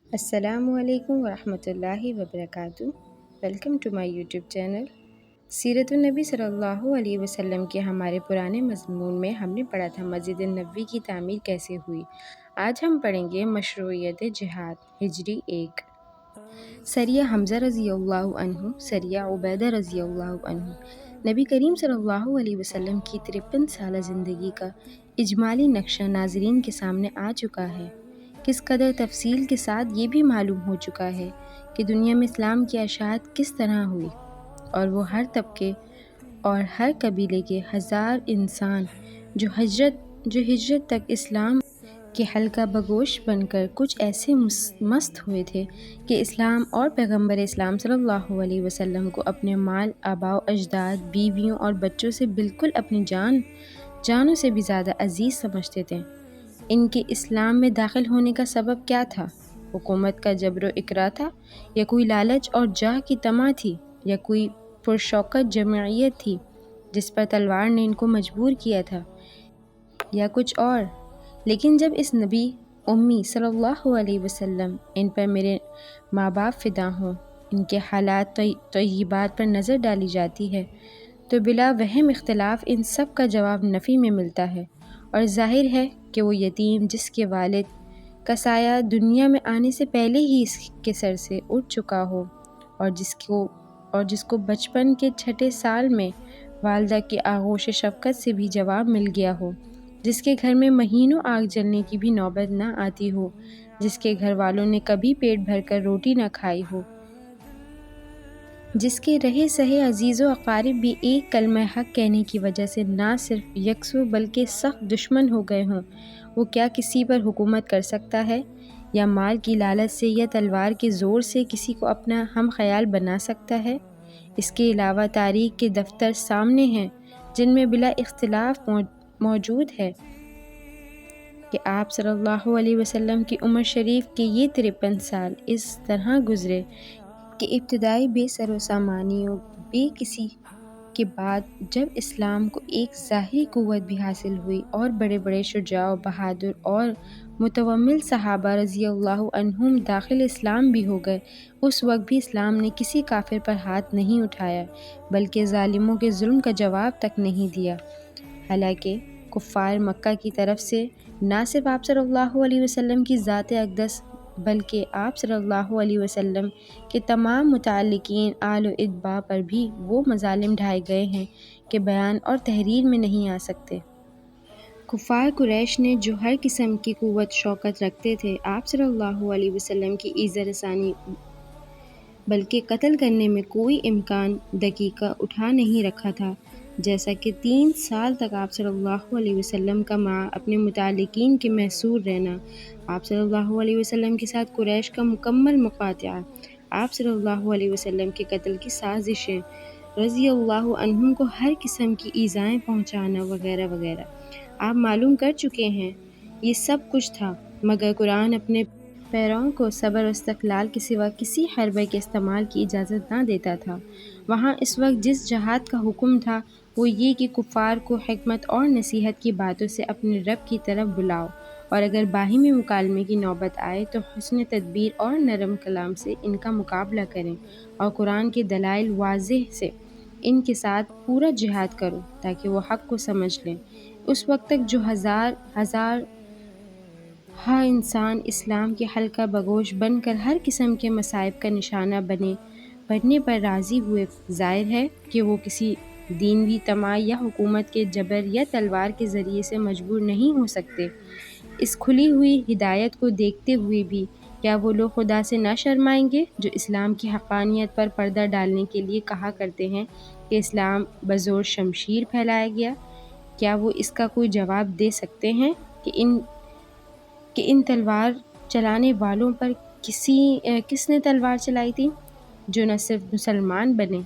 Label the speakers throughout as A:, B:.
A: السلام علیکم ورحمۃ اللہ وبرکاتہ۔ Welcome to my YouTube channel. سیرت النبی صلی اللہ علیہ وسلم کے ہمارے پرانے مضمون میں ہم نے پڑھا تھا مسجد نبوی کی تعمیر کیسے ہوئی۔ آج ہم پڑھیں گے مشروعیت جہاد ہجری 1۔ سریہ حمزہ رضی اللہ عنہ، سریہ عبیدہ رضی اللہ عنہ۔ نبی کریم صلی اللہ علیہ وسلم کی 53 سالہ زندگی کا اجمالی نقشہ ناظرین کے سامنے آ چکا ہے۔ کس قدر تفصیل کے ساتھ یہ بھی معلوم ہو چکا ہے کہ دنیا میں اسلام کی اشاعت کس طرح ہوئی، اور وہ ہر طبقے اور ہر قبیلے کے ہزار انسان جو ہجرت تک اسلام کے حلقہ بگوش بن کر کچھ ایسے مست ہوئے تھے کہ اسلام اور پیغمبر اسلام صلی اللہ علیہ وسلم کو اپنے مال، آباء و اجداد، بیویوں اور بچوں سے بالکل اپنی جانوں سے بھی زیادہ عزیز سمجھتے تھے۔ ان کے اسلام میں داخل ہونے کا سبب کیا تھا؟ حکومت کا جبر و اکراه تھا، یا کوئی لالچ اور جاہ کی طمع تھی، یا کوئی پرشوکت جمعیت تھی جس پر تلوار نے ان کو مجبور کیا تھا، یا کچھ اور؟ لیکن جب اس نبی امی صلی اللہ علیہ وسلم، ان پر میرے ماں باپ فدا ہوں، ان کے حالات طیبات پر نظر ڈالی جاتی ہے تو بلا وہم اختلاف ان سب کا جواب نفی میں ملتا ہے، اور ظاہر ہے کہ وہ یتیم جس کے والد کا سایہ دنیا میں آنے سے پہلے ہی اس کے سر سے اٹھ چکا ہو، اور جس کو بچپن کے چھٹے سال میں والدہ کی آغوش شفقت سے بھی جواب مل گیا ہو، جس کے گھر میں مہینوں آگ جلنے کی بھی نوبت نہ آتی ہو، جس کے گھر والوں نے کبھی پیٹ بھر کر روٹی نہ کھائی ہو، جس کے رہے سہے عزیز و اقارب بھی ایک کلمہ حق کہنے کی وجہ سے نہ صرف یکسو بلکہ سخت دشمن ہو گئے ہوں، وہ کیا کسی پر حکومت کر سکتا ہے، یا مال کی لالچ سے یا تلوار کے زور سے کسی کو اپنا ہم خیال بنا سکتا ہے؟ اس کے علاوہ تاریخ کے دفتر سامنے ہیں جن میں بلا اختلاف موجود ہے کہ آپ صلی اللہ علیہ وسلم کی عمر شریف کے یہ 53 سال اس طرح گزرے کہ ابتدائی بے سر و سامانی و بے کسی کے بعد جب اسلام کو ایک ظاہری قوت بھی حاصل ہوئی اور بڑے بڑے شجاع و بہادر اور متومل صحابہ رضی اللہ عنہم داخل اسلام بھی ہو گئے، اس وقت بھی اسلام نے کسی کافر پر ہاتھ نہیں اٹھایا، بلکہ ظالموں کے ظلم کا جواب تک نہیں دیا۔ حالانکہ کفار مکہ کی طرف سے نہ صرف آپ صلی اللہ علیہ وسلم کی ذات اقدس بلکہ آپ صلی اللہ علیہ وسلم کے تمام متعلقین آل و اتباع پر بھی وہ مظالم ڈھائے گئے ہیں کہ بیان اور تحریر میں نہیں آ سکتے۔ کفار قریش نے جو ہر قسم کی قوت شوکت رکھتے تھے، آپ صلی اللہ علیہ وسلم کی ایذا رسانی بلکہ قتل کرنے میں کوئی امکان دقیقہ اٹھا نہیں رکھا تھا، جیسا کہ 3 سال تک آپ صلی اللہ علیہ وسلم کا مع اپنے متعلقین کے محصور رہنا، آپ صلی اللہ علیہ وسلم کے ساتھ قریش کا مکمل مقاطعہ، آپ صلی اللہ علیہ وسلم کے قتل کی سازشیں، رضی اللہ عنہم کو ہر قسم کی ایذائیں پہنچانا وغیرہ وغیرہ۔ آپ معلوم کر چکے ہیں یہ سب کچھ تھا، مگر قرآن اپنے پیرووں کو صبر و استقلال کے سوا کسی حربے کے استعمال کی اجازت نہ دیتا تھا۔ وہاں اس وقت جس جہاد کا حکم تھا وہ یہ کہ کفار کو حکمت اور نصیحت کی باتوں سے اپنے رب کی طرف بلاؤ، اور اگر باہمی مکالمے کی نوبت آئے تو حسن تدبیر اور نرم کلام سے ان کا مقابلہ کریں، اور قرآن کے دلائل واضح سے ان کے ساتھ پورا جہاد کرو تاکہ وہ حق کو سمجھ لیں۔ اس وقت تک جو ہزار ہاں انسان اسلام کے حلقہ بگوش بن کر ہر قسم کے مصائب کا نشانہ بننے پر راضی ہوئے، ظاہر ہے کہ وہ کسی دینوی طمع یا حکومت کے جبر یا تلوار کے ذریعے سے مجبور نہیں ہو سکتے۔ اس کھلی ہوئی ہدایت کو دیکھتے ہوئے بھی کیا وہ لوگ خدا سے نہ شرمائیں گے جو اسلام کی حقانیت پر پردہ ڈالنے کے لیے کہا کرتے ہیں کہ اسلام بزور شمشیر پھیلایا گیا؟ کیا وہ اس کا کوئی جواب دے سکتے ہیں کہ ان تلوار چلانے والوں پر کس نے تلوار چلائی تھی، جو نہ صرف مسلمان بنے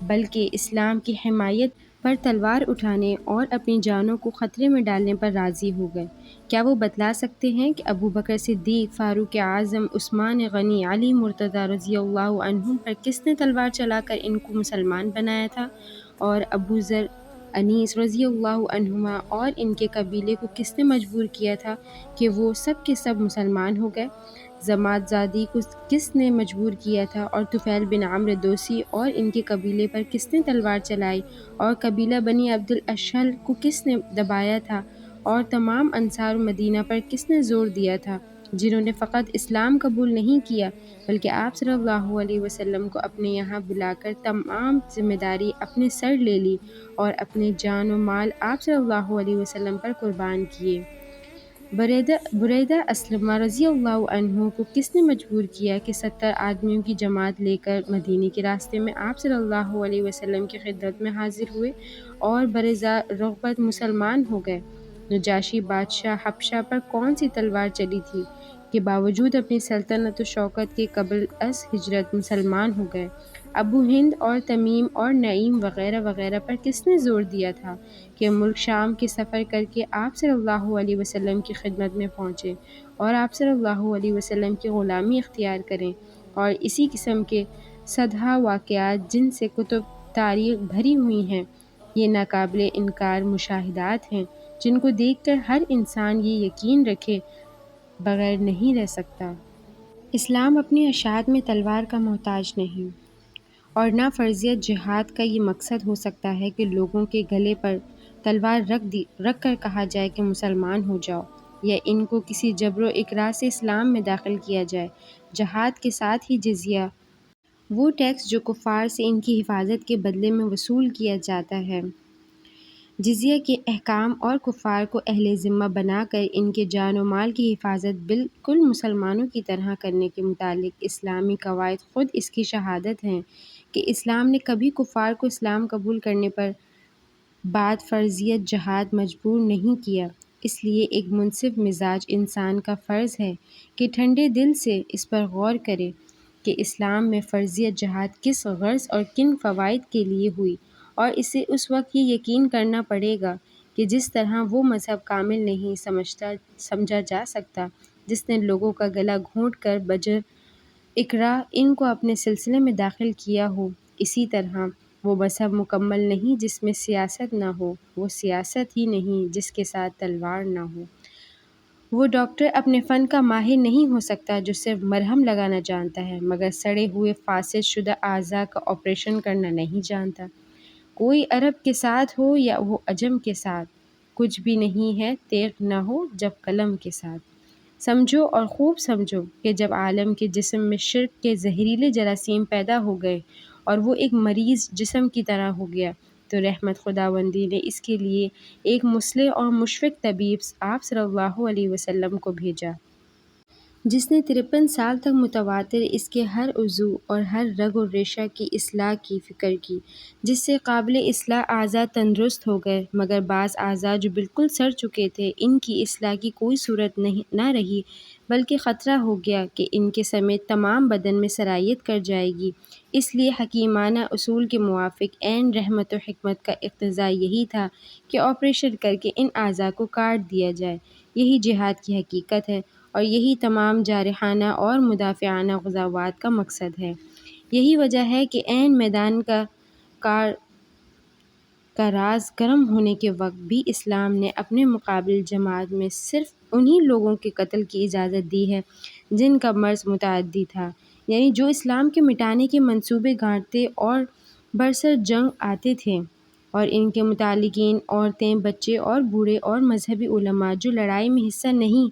A: بلکہ اسلام کی حمایت پر تلوار اٹھانے اور اپنی جانوں کو خطرے میں ڈالنے پر راضی ہو گئے؟ کیا وہ بتلا سکتے ہیں کہ ابو بکر صدیق، فاروق اعظم، عثمان غنی، علی مرتضیٰ رضی اللہ عنہم پر کس نے تلوار چلا کر ان کو مسلمان بنایا تھا، اور ابو ذر انیس رضی اللہ عنہما اور ان کے قبیلے کو کس نے مجبور کیا تھا کہ وہ سب کے سب مسلمان ہو گئے؟ زمات زادی کو کس نے مجبور کیا تھا، اور طفیل بن عمرو دوسی اور ان کے قبیلے پر کس نے تلوار چلائی، اور قبیلہ بنی عبد الاشہل کو کس نے دبایا تھا، اور تمام انصار مدینہ پر کس نے زور دیا تھا، جنہوں نے فقط اسلام قبول نہیں کیا بلکہ آپ صلی اللہ علیہ وسلم کو اپنے یہاں بلا کر تمام ذمہ داری اپنے سر لے لی اور اپنے جان و مال آپ صلی اللہ علیہ وسلم پر قربان کیے۔ بریدہ اسلمہ رضی اللہ عنہ کو کس نے مجبور کیا کہ 70 آدمیوں کی جماعت لے کر مدینے کے راستے میں آپ صلی اللہ علیہ وسلم کی خدمت میں حاضر ہوئے اور برضا رغبت مسلمان ہو گئے؟ نجاشی بادشاہ حبشہ پر کون سی تلوار چلی تھی کہ باوجود اپنی سلطنت و شوکت کے قبل از ہجرت مسلمان ہو گئے؟ ابو ہند اور تمیم اور نعیم وغیرہ وغیرہ پر کس نے زور دیا تھا کہ ملک شام کے سفر کر کے آپ صلی اللہ علیہ وسلم کی خدمت میں پہنچے اور آپ صلی اللہ علیہ وسلم کی غلامی اختیار کریں؟ اور اسی قسم کے صدہا واقعات جن سے کتب تاریخ بھری ہوئی ہیں، یہ ناقابل انکار مشاہدات ہیں جن کو دیکھ کر ہر انسان یہ یقین رکھے بغیر نہیں رہ سکتا۔ اسلام اپنی اشاعت میں تلوار کا محتاج نہیں، اور نہ فرضیت جہاد کا یہ مقصد ہو سکتا ہے کہ لوگوں کے گلے پر تلوار رکھ کر کہا جائے کہ مسلمان ہو جاؤ، یا ان کو کسی جبر و اکراه سے اسلام میں داخل کیا جائے۔ جہاد کے ساتھ ہی جزیہ، وہ ٹیکس جو کفار سے ان کی حفاظت کے بدلے میں وصول کیا جاتا ہے، جزیہ کے احکام اور کفار کو اہل ذمہ بنا کر ان کے جان و مال کی حفاظت بالکل مسلمانوں کی طرح کرنے کے متعلق اسلامی قواعد خود اس کی شہادت ہیں کہ اسلام نے کبھی کفار کو اسلام قبول کرنے پر بعد فرضیت جہاد مجبور نہیں کیا۔ اس لیے ایک منصف مزاج انسان کا فرض ہے کہ ٹھنڈے دل سے اس پر غور کرے کہ اسلام میں فرضیت جہاد کس غرض اور کن فوائد کے لیے ہوئی، اور اسے اس وقت یہ یقین کرنا پڑے گا کہ جس طرح وہ مذہب کامل نہیں سمجھا جا سکتا جس نے لوگوں کا گلا گھونٹ کر بجر اکراہ ان کو اپنے سلسلے میں داخل کیا ہو، اسی طرح وہ مذہب مکمل نہیں جس میں سیاست نہ ہو، وہ سیاست ہی نہیں جس کے ساتھ تلوار نہ ہو۔ وہ ڈاکٹر اپنے فن کا ماہر نہیں ہو سکتا جو صرف مرہم لگانا جانتا ہے مگر سڑے ہوئے فاسد شدہ اعضاء کا آپریشن کرنا نہیں جانتا۔ کوئی عرب کے ساتھ ہو یا وہ عجم کے ساتھ، کچھ بھی نہیں ہے تیغ نہ ہو جب قلم کے ساتھ۔ سمجھو اور خوب سمجھو کہ جب عالم کے جسم میں شرک کے زہریلے جراثیم پیدا ہو گئے اور وہ ایک مریض جسم کی طرح ہو گیا، تو رحمت خداوندی نے اس کے لیے ایک مصلح اور مشفق طبیب آپ صلی اللہ علیہ وسلم کو بھیجا، جس نے 53 سال تک متواتر اس کے ہر عضو اور ہر رگ و ریشہ کی اصلاح کی فکر کی، جس سے قابل اصلاح اعضاء تندرست ہو گئے، مگر بعض اعضاء جو بالکل سڑ چکے تھے ان کی اصلاح کی کوئی صورت نہ رہی، بلکہ خطرہ ہو گیا کہ ان کے سمیت تمام بدن میں سرایت کر جائے گی۔ اس لیے حکیمانہ اصول کے موافق عین رحمت و حکمت کا اقتضا یہی تھا کہ آپریشن کر کے ان اعضاء کو کاٹ دیا جائے۔ یہی جہاد کی حقیقت ہے، اور یہی تمام جارحانہ اور مدافعانہ غزوات کا مقصد ہے۔ یہی وجہ ہے کہ عین میدان کار کا راز گرم ہونے کے وقت بھی اسلام نے اپنے مقابل جماعت میں صرف انہی لوگوں کے قتل کی اجازت دی ہے جن کا مرض متعدی تھا، یعنی جو اسلام کے مٹانے کے منصوبے گانٹتے اور برسر جنگ آتے تھے، اور ان کے متعلقین عورتیں، بچے اور بوڑھے اور مذہبی علماء جو لڑائی میں حصہ نہیں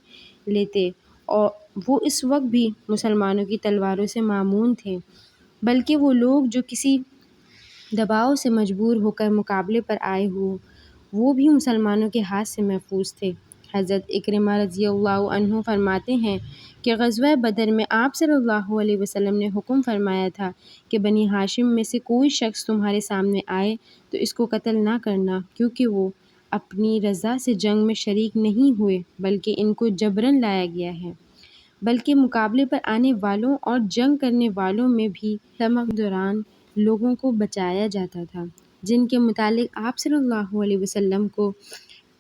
A: لیتے، اور وہ اس وقت بھی مسلمانوں کی تلواروں سے مامون تھے، بلکہ وہ لوگ جو کسی دباؤ سے مجبور ہو کر مقابلے پر آئے ہوں، وہ بھی مسلمانوں کے ہاتھ سے محفوظ تھے۔ حضرت اکرمہ رضی اللہ عنہ فرماتے ہیں کہ غزوہ بدر میں آپ صلی اللہ علیہ وسلم نے حکم فرمایا تھا کہ بنی ہاشم میں سے کوئی شخص تمہارے سامنے آئے تو اس کو قتل نہ کرنا، کیونکہ وہ اپنی رضا سے جنگ میں شریک نہیں ہوئے بلکہ ان کو جبراً لایا گیا ہے، بلکہ مقابلے پر آنے والوں اور جنگ کرنے والوں میں بھی تمام لوگوں کو بچایا جاتا تھا جن کے متعلق آپ صلی اللہ علیہ وسلم کو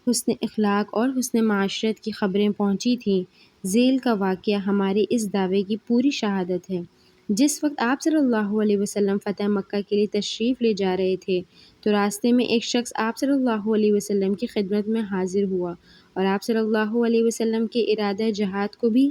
A: حسن اخلاق اور حسن معاشرت کی خبریں پہنچی تھیں۔ ذیل کا واقعہ ہمارے اس دعوے کی پوری شہادت ہے۔ جس وقت آپ صلی اللہ علیہ وسلم فتح مکہ کے لیے تشریف لے جا رہے تھے تو راستے میں ایک شخص آپ صلی اللہ علیہ وسلم کی خدمت میں حاضر ہوا، اور آپ صلی اللہ علیہ وسلم کے ارادہ جہاد کو بھی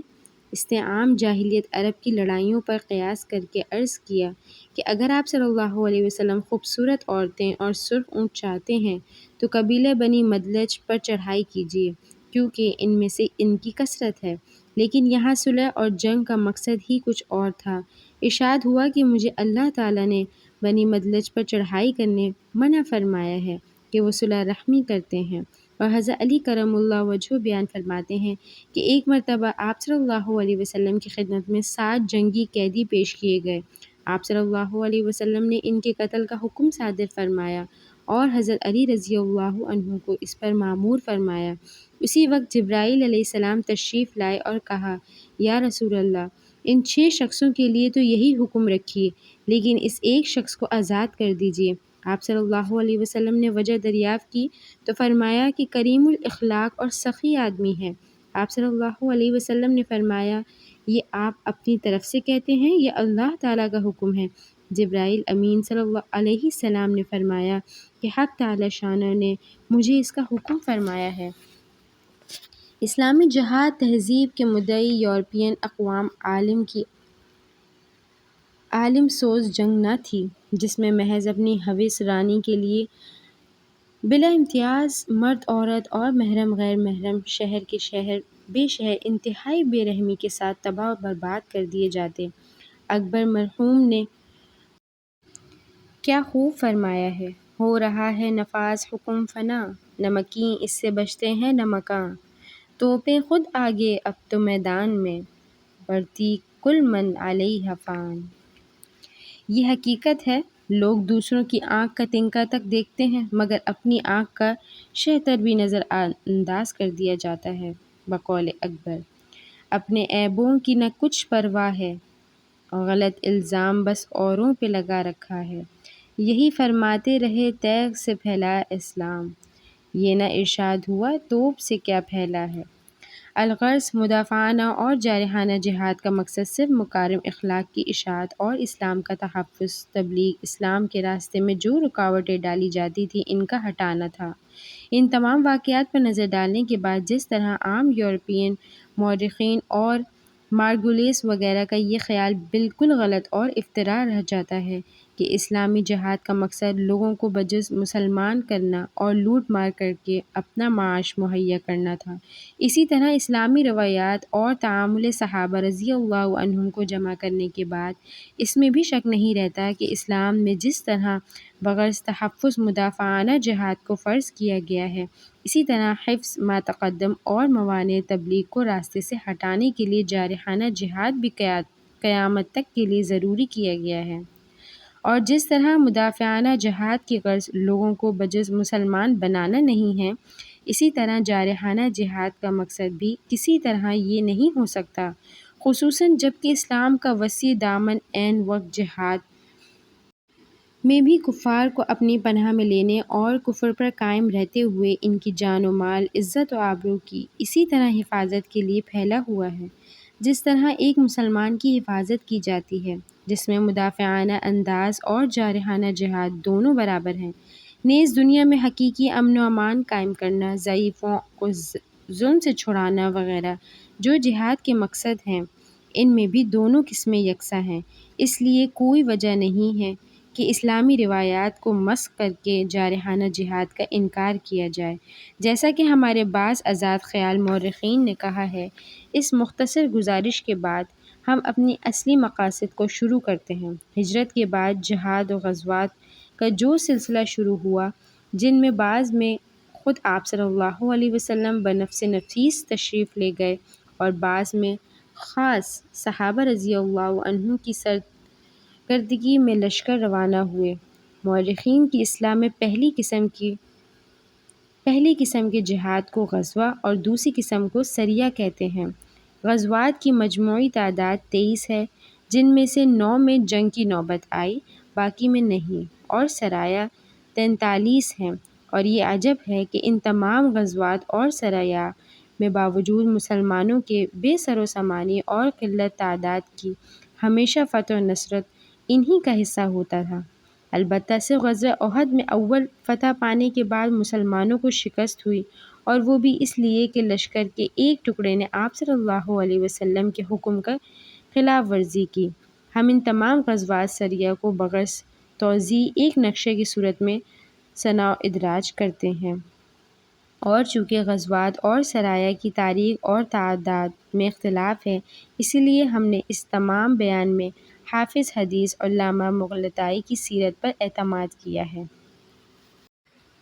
A: استعام جاہلیت عرب کی لڑائیوں پر قیاس کر کے عرض کیا کہ اگر آپ صلی اللہ علیہ وسلم خوبصورت عورتیں اور سرخ اونٹ چاہتے ہیں تو قبیلہ بنی مدلج پر چڑھائی کیجیے، کیونکہ ان میں سے ان کی کثرت ہے۔ لیکن یہاں صلح اور جنگ کا مقصد ہی کچھ اور تھا۔ ارشاد ہوا کہ مجھے اللہ تعالیٰ نے بنی مدلج پر چڑھائی کرنے منع فرمایا ہے کہ وہ صلح رحمی کرتے ہیں۔ اور حضرت علی کرم اللہ وجہہ بیان فرماتے ہیں کہ ایک مرتبہ آپ صلی اللہ علیہ وسلم کی خدمت میں 7 جنگی قیدی پیش کیے گئے۔ آپ صلی اللہ علیہ وسلم نے ان کے قتل کا حکم صادر فرمایا اور حضرت علی رضی اللہ عنہ کو اس پر مامور فرمایا۔ اسی وقت جبرائیل علیہ السلام تشریف لائے اور کہا، یا رسول اللہ، ان 6 شخصوں کے لیے تو یہی حکم رکھیے، لیکن اس ایک شخص کو آزاد کر دیجیے۔ آپ صلی اللہ علیہ وسلم نے وجہ دریافت کی تو فرمایا کہ کریم الاخلاق اور سخی آدمی ہے۔ آپ صلی اللہ علیہ وسلم نے فرمایا، یہ آپ اپنی طرف سے کہتے ہیں یا اللہ تعالیٰ کا حکم ہے؟ جبرائیل امین صلی اللہ علیہ السلام نے فرمایا کہ حق تعالی شانہ نے مجھے اس کا حکم فرمایا ہے۔ اسلامی جہاد تہذیب کے مدعی یورپین اقوام عالم سوز جنگ نہ تھی، جس میں محض اپنی ہوس رانی کے لیے بلا امتیاز مرد عورت اور محرم غیر محرم شہر کے شہر بے شہر انتہائی بے رحمی کے ساتھ تباہ و برباد کر دیے جاتے۔ اکبر مرحوم نے کیا خوب فرمایا ہے، ہو رہا ہے نفاذ حکم فنا، نہ مکیں اس سے بچتے ہیں نہ مکاں، توپیں خود آگے اب تو میدان میں، بڑھتی کل من علیہ فان۔ یہ حقیقت ہے، لوگ دوسروں کی آنکھ کا تنکا تک دیکھتے ہیں مگر اپنی آنکھ کا شہتر بھی نظر انداز کر دیا جاتا ہے۔ بقول اکبر، اپنے عیبوں کی نہ کچھ پرواہ ہے، غلط الزام بس اوروں پہ لگا رکھا ہے، یہی فرماتے رہے تیغ سے پھیلا اسلام، یہ نہ ارشاد ہوا توپ سے کیا پھیلا ہے۔ الغرض مدافعانہ اور جارحانہ جہاد کا مقصد صرف مکارم اخلاق کی اشاعت اور اسلام کا تحفظ، تبلیغ اسلام کے راستے میں جو رکاوٹیں ڈالی جاتی تھیں ان کا ہٹانا تھا۔ ان تمام واقعات پر نظر ڈالنے کے بعد جس طرح عام یورپین مورخین اور مارگولیس وغیرہ کا یہ خیال بالکل غلط اور افتراء رہ جاتا ہے کہ اسلامی جہاد کا مقصد لوگوں کو بجز مسلمان کرنا اور لوٹ مار کر کے اپنا معاش مہیا کرنا تھا، اسی طرح اسلامی روایات اور تعامل صحابہ رضی اللہ عنہم کو جمع کرنے کے بعد اس میں بھی شک نہیں رہتا کہ اسلام میں جس طرح بغرض تحفظ مدافعانہ جہاد کو فرض کیا گیا ہے، اسی طرح حفظ ما تقدم اور موانع تبلیغ کو راستے سے ہٹانے کے لیے جارحانہ جہاد بھی قیامت تک کے لیے ضروری کیا گیا ہے۔ اور جس طرح مدافعانہ جہاد کی غرض لوگوں کو بجز مسلمان بنانا نہیں ہے، اسی طرح جارحانہ جہاد کا مقصد بھی کسی طرح یہ نہیں ہو سکتا، خصوصاً جب کہ اسلام کا وسیع دامن عین وقت جہاد میں بھی کفار کو اپنی پناہ میں لینے اور کفر پر قائم رہتے ہوئے ان کی جان و مال، عزت و آبرو کی اسی طرح حفاظت کے لیے پھیلا ہوا ہے جس طرح ایک مسلمان کی حفاظت کی جاتی ہے، جس میں مدافعانہ انداز اور جارحانہ جہاد دونوں برابر ہیں۔ نیز دنیا میں حقیقی امن و امان قائم کرنا، ضعیفوں کو ظلم سے چھڑانا وغیرہ جو جہاد کے مقصد ہیں، ان میں بھی دونوں قسمیں یکساں ہیں۔ اس لیے کوئی وجہ نہیں ہے کہ اسلامی روایات کو مسخ کر کے جارحانہ جہاد کا انکار کیا جائے، جیسا کہ ہمارے بعض آزاد خیال مورخین نے کہا ہے۔ اس مختصر گزارش کے بعد ہم اپنی اصلی مقاصد کو شروع کرتے ہیں۔ ہجرت کے بعد جہاد و غزوات کا جو سلسلہ شروع ہوا، جن میں بعض میں خود آپ صلی اللہ علیہ وسلم بنفس نفیس تشریف لے گئے اور بعض میں خاص صحابہ رضی اللہ عنہم کی سرکردگی میں لشکر روانہ ہوئے۔ مورخین کی اصطلاح میں پہلی قسم کے جہاد کو غزوہ اور دوسری قسم کو سریہ کہتے ہیں۔ غزوات کی مجموعی تعداد 23 ہے، جن میں سے 9 میں جنگ کی نوبت آئی، باقی میں نہیں، اور سرایہ 43 ہیں۔ اور یہ عجب ہے کہ ان تمام غزوات اور سرایا میں باوجود مسلمانوں کے بے سر و سامانی اور قلت تعداد کی ہمیشہ فتح و نصرت انہی کا حصہ ہوتا تھا۔ البتہ صرف غزوہ احد میں اول فتح پانے کے بعد مسلمانوں کو شکست ہوئی اور وہ بھی اس لیے کہ لشکر کے ایک ٹکڑے نے آپ صلی اللہ علیہ وسلم کے حکم کا خلاف ورزی کی۔ ہم ان تمام غزوات سریہ کو بغرض توضیح ایک نقشے کی صورت میں ثنا و ادراج کرتے ہیں، اور چونکہ غزوات اور سرایہ کی تاریخ اور تعداد میں اختلاف ہے، اسی لیے ہم نے اس تمام بیان میں حافظ حدیث علامہ مغلطائی کی سیرت پر اعتماد کیا ہے۔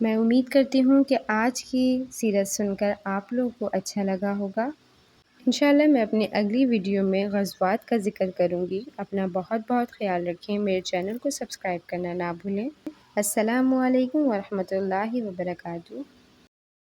A: میں امید کرتی ہوں کہ آج کی سیرت سن کر آپ لوگوں کو اچھا لگا ہوگا۔ انشاءاللہ میں اپنی اگلی ویڈیو میں غزوات کا ذکر کروں گی۔ اپنا بہت بہت خیال رکھیں، میرے چینل کو سبسکرائب کرنا نہ بھولیں۔ السلام علیکم ورحمۃ اللہ وبرکاتہ۔